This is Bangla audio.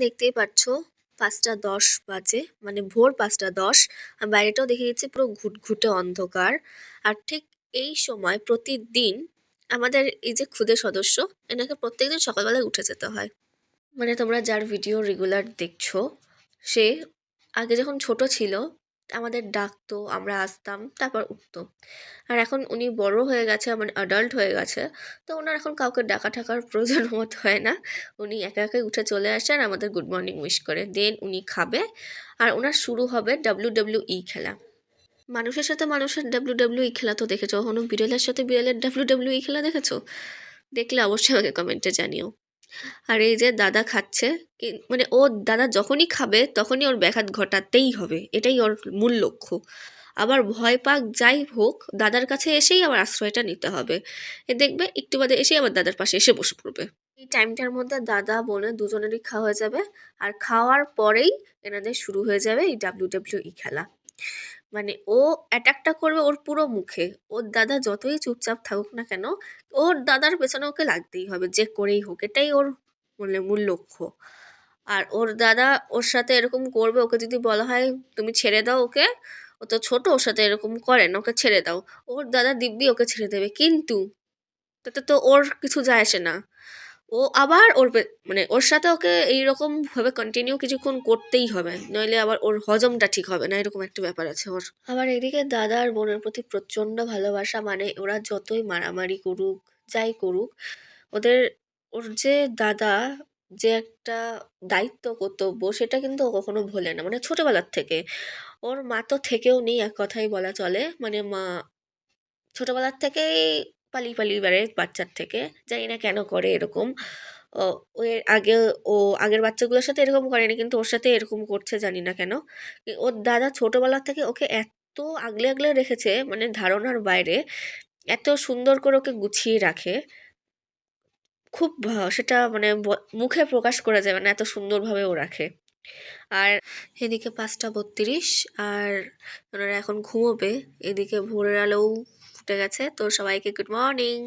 দেখতেই পাচ্ছ ৫টা ১০ বাজে, মানে ভোর ৫টা ১০। আর বাইরেটাও দেখে গেছি পুরো ঘুটঘুটে অন্ধকার। আর ঠিক এই সময় প্রতিদিন আমাদের এই যে ক্ষুদে সদস্য, এনাকে প্রত্যেকদিন সকালবেলায় উঠে যেতে হয়। মানে তোমরা যার ভিডিও রেগুলার দেখছো, সে আগে যখন ছোট ছিল আমাদের ডাকতো, আমরা আসতাম, তারপর উঠতো। আর এখন উনি বড় হয়ে গেছে, মানে অ্যাডাল্ট হয়ে গেছে, তো ওনার এখন কাউকে ডাকা ঠাকার প্রয়োজন মতো হয় না। উনি একা একাই উঠে চলে আসে আর আমাদের গুড মর্নিং উইশ করে দেন উনি খাবে। আর ওনার শুরু হবে WWE খেলা। মানুষের সাথে মানুষের WWE খেলা তো দেখেছো, কখনো বিড়ালের সাথে বিড়ালের WWE খেলা দেখেছো? দেখলে অবশ্যই আমাকে কমেন্টে জানিও। আর এই যে দাদা খাচ্ছে, মানে ও দাদা যখনই খাবে তখনই ওর ব্যাঘাত ঘটাতেই হবে, এটাই ওর মূল লক্ষ্য। আবার ভয় পাক যাই হোক, দাদার কাছে এসেই আবার আশ্রয়টা নিতে হবে। এ দেখবে একটু বাদে এসেই আবার দাদার পাশে এসে বসে পড়বে। এই টাইমটার মধ্যে দাদা বোনে দুজনেরই খাওয়া হয়ে যাবে। আর খাওয়ার পরেই এনাদের শুরু হয়ে যাবে এই WWE খেলা। মানে ও অ্যাটাকটা করবে ওর পুরো মুখে। ওর দাদা যতই চুপচাপ থাকুক না কেন, ওর দাদার পেছনে ওকে লাগতেই হবে, যে করেই হোক, এটাই ওর মানে মূল লক্ষ্য। আর ওর দাদা ওর সাথে এরকম করবে, ওকে যদি বলা হয় তুমি ছেড়ে দাও ওকে, ও তো ছোট, ওর সাথে এরকম করেন, ওকে ছেড়ে দাও, ওর দাদা দিব্যি ওকে ছেড়ে দেবে। কিন্তু তাতে তো ওর কিছু যায় আসে না। ও আবার মানে ওর সাথে ওকে এইরকম ভাবে কন্টিনিউ কিছুক্ষণ করতেই হবে, নইলে আবার ওর হজমটা ঠিক হবে না, এরকম একটা ব্যাপার আছে ওর। আবার এদিকে দাদা আর বোনের প্রতি প্রচন্ড ভালোবাসা, মানে ওরা যতই মারামারি করুক, যাই করুক, ওদের ওর যে দাদা যে একটা দায়িত্ব কর্তব্য, সেটা কিন্তু ও কখনো ভোলে না, মানে ছোটবেলার থেকে। ওর মা তো থেকেও নেই এক কথাই বলা চলে, মানে মা ছোটবেলার থেকেই পালিয়ে পালিয়ে বেড়ায় বাচ্চার থেকে, জানি না কেন করে এরকম। ও এর আগে ও আগের বাচ্চাগুলোর সাথে এরকম করেনি, কিন্তু ওর সাথে এরকম করছে জানি না কেন। ওর দাদা ছোটবেলা থেকে ওকে এত আগলে আগলে রেখেছে, মানে ধারণার বাইরে। এত সুন্দর করে ওকে গুছিয়ে রাখে, খুব সেটা মানে মুখে প্রকাশ করা যায়, মানে এত সুন্দরভাবে ও রাখে। আর এদিকে 5টা 32, আর ওনারা এখন ঘুমোবে। এদিকে ভোরের আলোও ফুটে গেছে, তো সবাইকে গুড মর্নিং।